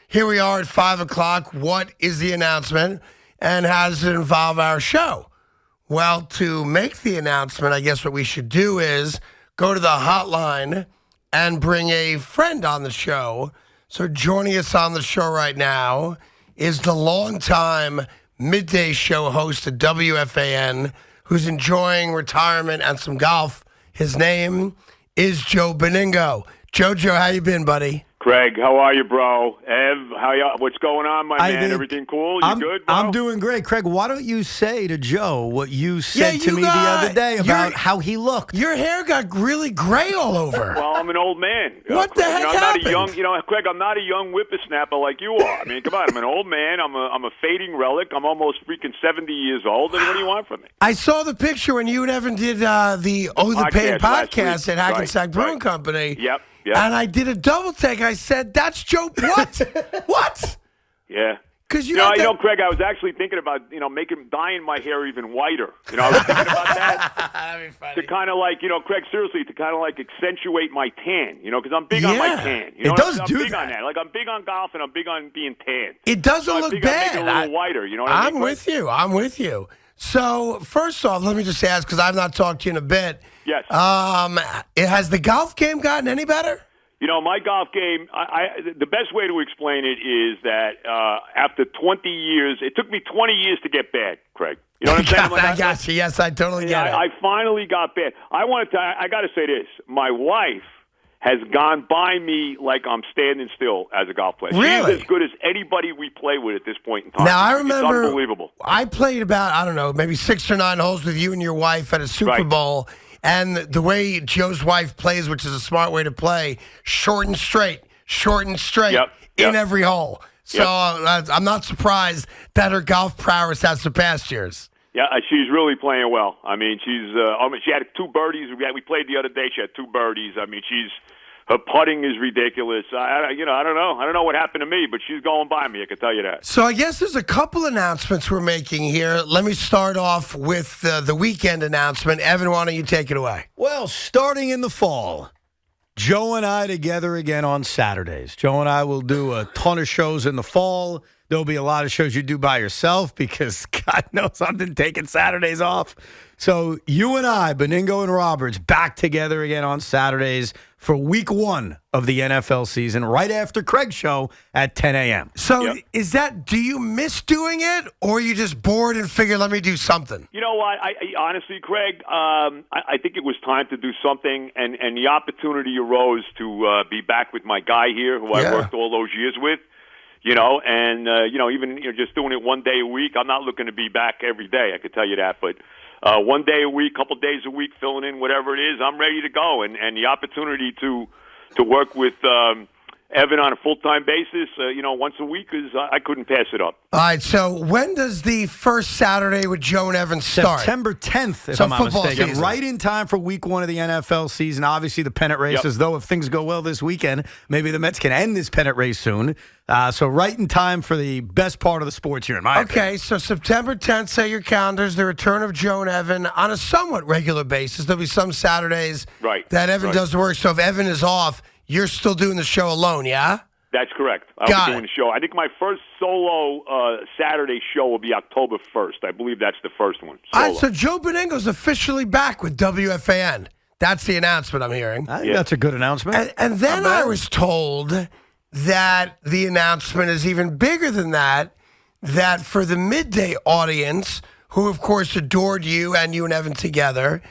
here we are at 5 o'clock. What is the announcement, and how does it involve our show? Well, to make the announcement, I guess what we should do is go to the hotline and bring a friend on the show. So joining us on the show right now is the longtime midday show host at WFAN, who's enjoying retirement and some golf. His name is Joe Benigno. Jojo, how you been, buddy? Craig, how are you, bro? Ev, what's going on, my man? Everything cool? You good, bro? I'm doing great. Craig, why don't you say to Joe what you said to me the other day about how he looked? Your hair got really gray all over. Well, I'm an old man. What the heck happened? Craig, I'm not a young whippersnapper like you are. I mean, come on, I'm an old man. I'm a fading relic. I'm almost freaking 70 years old. And what do you want from me? I saw the picture when you and Evan did the Pain podcast at Hackensack Brewing Company. Yep. And I did a double take. I said, "That's Joe." What? What? Yeah. Because Craig, I was actually thinking about dyeing my hair even whiter. I was thinking about that. That'd be funny. To kind of like, Craig, seriously, to kind of like accentuate my tan. Because I'm big on my tan. It does I'm do big on that. Like I'm big on golf and I'm big on being tan. It doesn't look bad. I'm a little whiter. You know what I mean? I'm with you. So first off, let me just ask, because I've not talked to you in a bit. Yes. Has the golf game gotten any better? My golf game, the best way to explain it is that after 20 years, it took me 20 years to get bad, Craig. You know what I'm saying? I got you. Yes, I totally get it. I finally got bad. I got to say this. My wife has gone by me like I'm standing still as a golf player. Really? She's as good as anybody we play with at this point in time. Now, I remember, it's unbelievable. I played about, maybe 6 or 9 holes with you and your wife at a Super Bowl. And the way Joe's wife plays, which is a smart way to play, short and straight in every hole. So I'm not surprised that her golf prowess has surpassed yours. Yeah, she's really playing well. I mean, she had 2 birdies. We played the other day. She had 2 birdies. I mean, her putting is ridiculous. I don't know what happened to me, but she's going by me. I can tell you that. So I guess there's a couple announcements we're making here. Let me start off with the weekend announcement. Evan, why don't you take it away? Well, starting in the fall, Joe and I together again on Saturdays. Joe and I will do a ton of shows in the fall. There'll be a lot of shows you do by yourself because God knows I've been taking Saturdays off. So you and I, Benigno and Roberts, back together again on Saturdays for week 1 of the NFL season, right after Craig's show at 10 a.m. So do you miss doing it, or are you just bored and figure, let me do something? You know what? I honestly, Craig, I think it was time to do something, and the opportunity arose to be back with my guy here, who I worked all those years with. Even just doing it one day a week. I'm not looking to be back every day. I can tell you that, but one day a week, couple days a week, filling in whatever it is, I'm ready to go. And the opportunity to work with Evan on a full-time basis, once a week I couldn't pass it up. All right. So when does the first Saturday with Joe and Evan start? September 10th, if I'm not mistaken. Season. Right in time for week 1 of the NFL season. Obviously, the pennant races, though, if things go well this weekend, maybe the Mets can end this pennant race soon. So right in time for the best part of the sports here, in my opinion. Okay, so September 10th, set your calendars, the return of Joe and Evan on a somewhat regular basis. There'll be some Saturdays that Evan does the work. So if Evan is off, you're still doing the show alone, yeah? That's correct. I'll be doing the show. I think my first solo Saturday show will be October 1st. I believe that's the first one. All right, so Joe Benigno's officially back with WFAN. That's the announcement I'm hearing. I think that's a good announcement. And then I was told that the announcement is even bigger than that for the midday audience, who, of course, adored you and you and Evan together,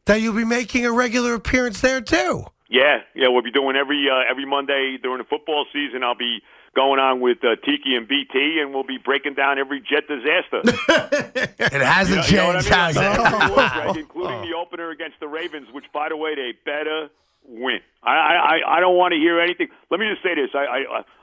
that you'll be making a regular appearance there, too. Yeah, we'll be doing every Monday during the football season. I'll be going on with Tiki and BT, and we'll be breaking down every Jet disaster. It hasn't changed, has it? Including the opener against the Ravens, which, by the way, they better win. I don't want to hear anything. Let me just say this.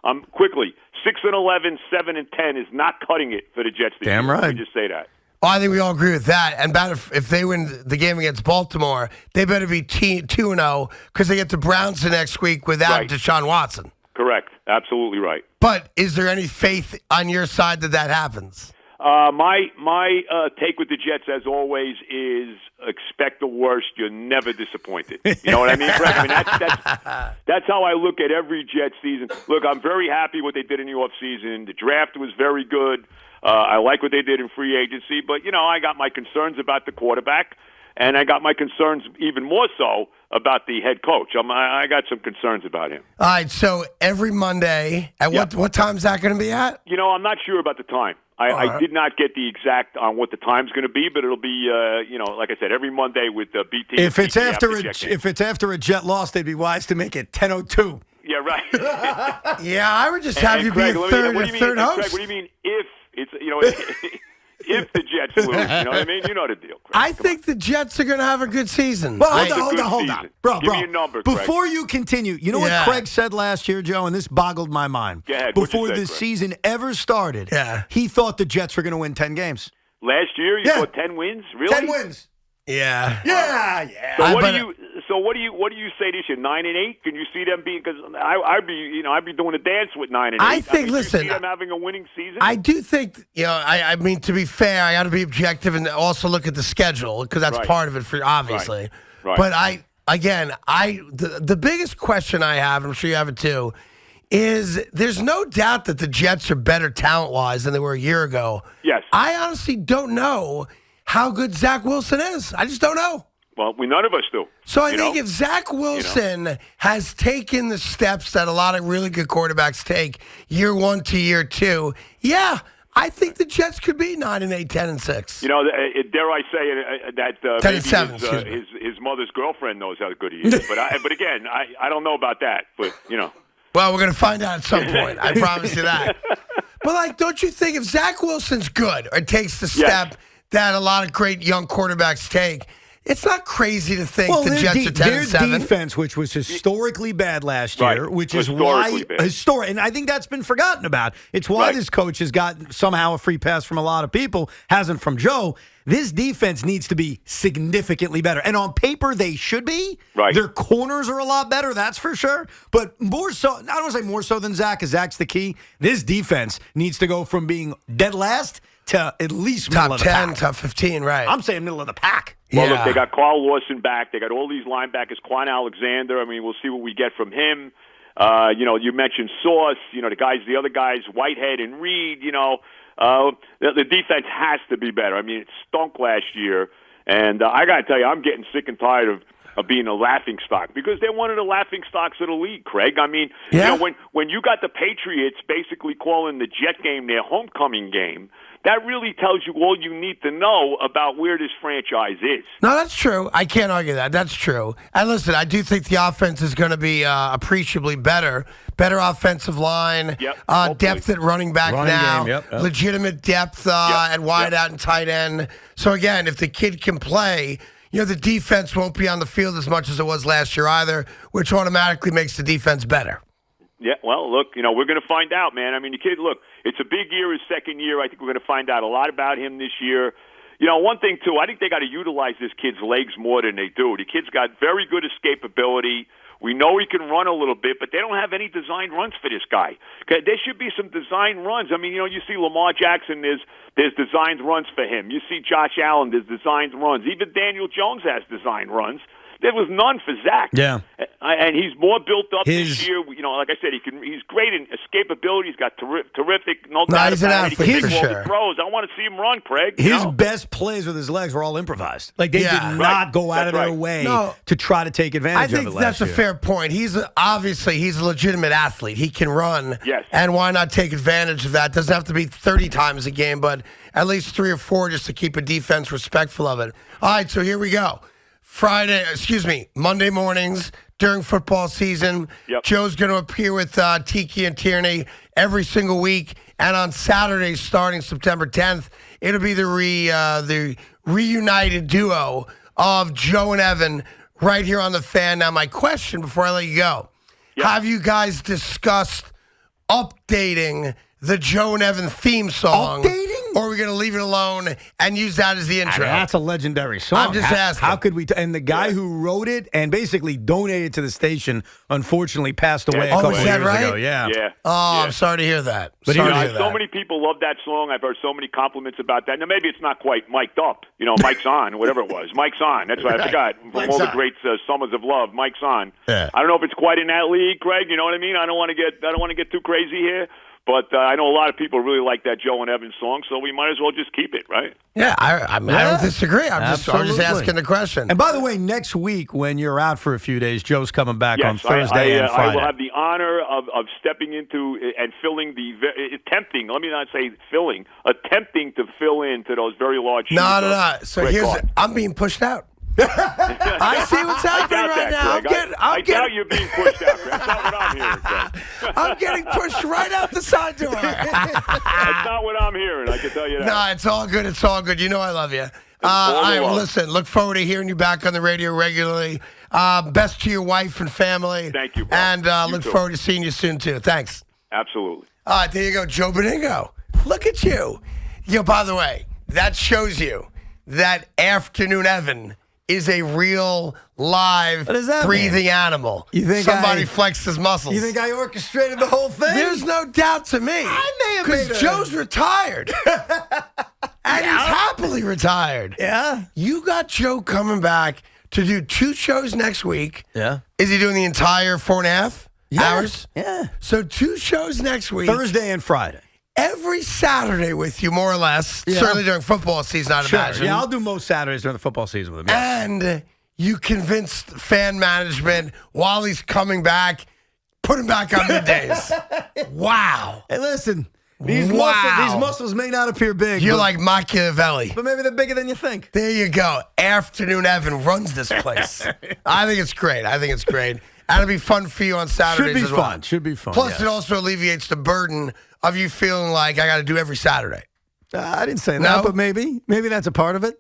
I'm quickly 6-11, 7-10 is not cutting it for the Jets. Damn right. Let me just say that. Oh, I think we all agree with that. And if they win the game against Baltimore, they better be 2-0 because they get the Browns the next week without Deshaun Watson. Correct. Absolutely right. But is there any faith on your side that happens? My take with the Jets, as always, is expect the worst. You're never disappointed. You know what I mean, Greg? I mean, that's how I look at every Jets season. Look, I'm very happy what they did in the offseason. The draft was very good. I like what they did in free agency. But, I got my concerns about the quarterback, and I got my concerns even more so about the head coach. I got some concerns about him. All right, so every Monday, at what time is that going to be at? I'm not sure about the time. I did not get the exact on what the time's going to be, but it'll be, like I said, every Monday with BT. If it's after a Jet loss, they'd be wise to make it 10:02. Yeah, right. Yeah, I would just have you Craig, be a third host. Craig, what do you mean if it's if the Jets lose? You know what I mean? You know the deal, Craig. I think the Jets are going to have a good season. Well, hold on. Bro. Give me a number, Craig. Before you continue, you know what Craig said last year, Joe, and this boggled my mind. Go ahead. Before the season ever started, he thought the Jets were going to win 10 games. Last year, you thought 10 wins? Really? 10 wins. Yeah. Yeah. So what do you say this year? 9-8? Can you see them being? Because I'd be doing a dance with 9-8. I think. Listen, you see them having a winning season. I do think. I mean, to be fair, I got to be objective and also look at the schedule because that's part of it for obviously. Right. But the biggest question I have, and I'm sure you have it too, is there's no doubt that the Jets are better talent-wise than they were a year ago. Yes. I honestly don't know how good Zach Wilson is. I just don't know. Well, none of us do. So I think if Zach Wilson has taken the steps that a lot of really good quarterbacks take year 1 to year 2, I think the Jets could be 9-8, 10-6. Dare I say that 10-7. His mother's girlfriend knows how good he is. But again, I don't know about that. But Well, we're going to find out at some point. I promise you that. But don't you think if Zach Wilson's good or takes the step that a lot of great young quarterbacks take, it's not crazy to think the Jets are 10-7. Their defense, which was historically bad last year, which is why and I think that's been forgotten about. It's why this coach has got somehow a free pass from a lot of people, hasn't from Joe. This defense needs to be significantly better. And on paper, they should be. Right. Their corners are a lot better, that's for sure. But more so, I don't want to say more so than Zach, because Zach's the key. This defense needs to go from being dead last to at least middle of the pack. Top 10, top 15, right. I'm saying middle of the pack. Well, look, they got Carl Lawson back. They got all these linebackers. Quan Alexander. I mean, we'll see what we get from him. You mentioned Sauce. The other guys, Whitehead and Reed. The defense has to be better. I mean, it stunk last year, and I got to tell you, I'm getting sick and tired of being a laughing stock because they're one of the laughing stocks of the league, Craig. I mean, when you got the Patriots basically calling the Jet game their homecoming game, that really tells you all you need to know about where this franchise is. No, that's true. I can't argue that. That's true. And listen, I do think the offense is going to be appreciably better. Better offensive line, depth at running back now, legitimate depth at wide out and tight end. So again, if the kid can play, the defense won't be on the field as much as it was last year either, which automatically makes the defense better. Yeah, well, look, we're going to find out, man. I mean, the kid, look, it's a big year, his second year. I think we're going to find out a lot about him this year. One thing, too, I think they got to utilize this kid's legs more than they do. The kid's got very good escapability. We know he can run a little bit, but they don't have any designed runs for this guy. Okay, there should be some designed runs. I mean, you see Lamar Jackson, there's designed runs for him. You see Josh Allen, there's designed runs. Even Daniel Jones has designed runs. There was none for Zach. Yeah. And he's more built up this year. Like I said, he's great in escapability. He's got terrific, no doubt about it. He can make all the throws. I want to see him run, Craig. His best plays with his legs were all improvised. Like, they did not go out of their way to try to take advantage of it last year. I think that's a fair point. He's a legitimate athlete. He can run. Yes. And why not take advantage of that? Doesn't have to be 30 times a game, but at least 3 or 4 just to keep a defense respectful of it. All right, so here we go. Monday mornings during football season. Yep. Joe's going to appear with Tiki and Tierney every single week. And on Saturdays, starting September 10th, it'll be the reunited duo of Joe and Evan right here on the Fan. Now, my question before I let you go, have you guys discussed updating the Joe and Evan theme song? Updating? Or are we going to leave it alone and use that as the intro? That's a legendary song. I'm just asking. How could we? And the guy who wrote it and basically donated to the station, unfortunately, passed away a couple is of that years right? ago. Yeah. Yeah. Oh, yeah. I'm sorry to hear that. But Sorry he- to hear So that. many people love that song. I've heard so many compliments about that. Now, maybe it's not quite mic'd up. Mic's on, whatever it was. Mic's on. That's what I forgot. From Mic's all the on. great Summers of Love, Mic's on. Yeah. I don't know if it's quite in that league, Craig. You know what I mean? I don't want to get too crazy here. But I know a lot of people really like that Joe and Evan song, so we might as well just keep it, right? Yeah, I don't disagree. I'm just Absolutely. asking the question. And by the way, next week when you're out for a few days, Joe's coming back on Yes, Thursday and I Friday. will have the honor of stepping into and filling attempting. Let me not say filling, attempting to fill into those very large. No. So Greg here's Carter. I'm being pushed out. I see what's happening right now. I doubt you're being pushed out. That's not what I'm hearing, Craig. I'm getting pushed right out the side door. That's not what I'm hearing. I can tell you that. No, it's all good. It's all good. You know I love you. all the love. Listen, look forward to hearing you back on the radio regularly. Best to your wife and family. Thank you, bro. And You look too. forward to seeing you soon, too. Thanks. Absolutely. All right, there you go, Joe Benigno. Look at you. By the way, that shows you that Afternoon Evan is a real, live, What does that breathing animal. You think somebody flexed his muscles? You think I orchestrated the whole thing? There's no doubt to me. I may have made Because a- Joe's retired. And he's happily retired. Yeah. You got Joe coming back to do 2 shows next week. Yeah. Is he doing the entire 4.5 hours? Yeah. So 2 shows next week. Thursday and Friday. Every Saturday with you, more or less. Yeah. Certainly during football season, I'd imagine. Yeah, I'll do most Saturdays during the football season with him. Yes. And you convinced fan management while he's coming back, put him back on middays. Wow. Hey, listen. These Wow. muscles may not appear big. You're but, like Machiavelli. but maybe they're bigger than you think. There you go. Afternoon Evan runs this place. I think it's great. And it'll be fun for you on Saturdays Should be as well. fun. Should be fun. Plus, yes. it also alleviates the burden of you feeling like I got to do every Saturday. I didn't say No? that, but maybe that's a part of it.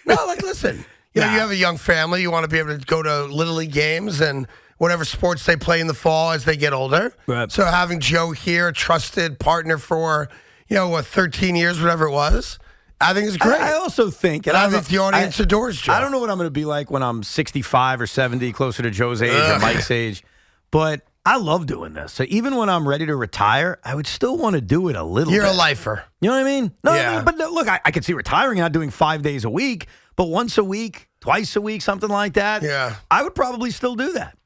No, listen. You have a young family. You want to be able to go to Little League games and whatever sports they play in the fall as they get older. Right. So having Joe here, a trusted partner for, 13 years, whatever it was, I think is great. I also think, and I think the audience adores Joe. I don't know what I'm going to be like when I'm 65 or 70, closer to Joe's age or Mike's age, but I love doing this. So even when I'm ready to retire, I would still want to do it a little You're bit. a lifer. You know what I mean? No, Yeah. but no, look, I could see retiring and not doing 5 days a week, but once a week, twice a week, something like that. Yeah. I would probably still do that.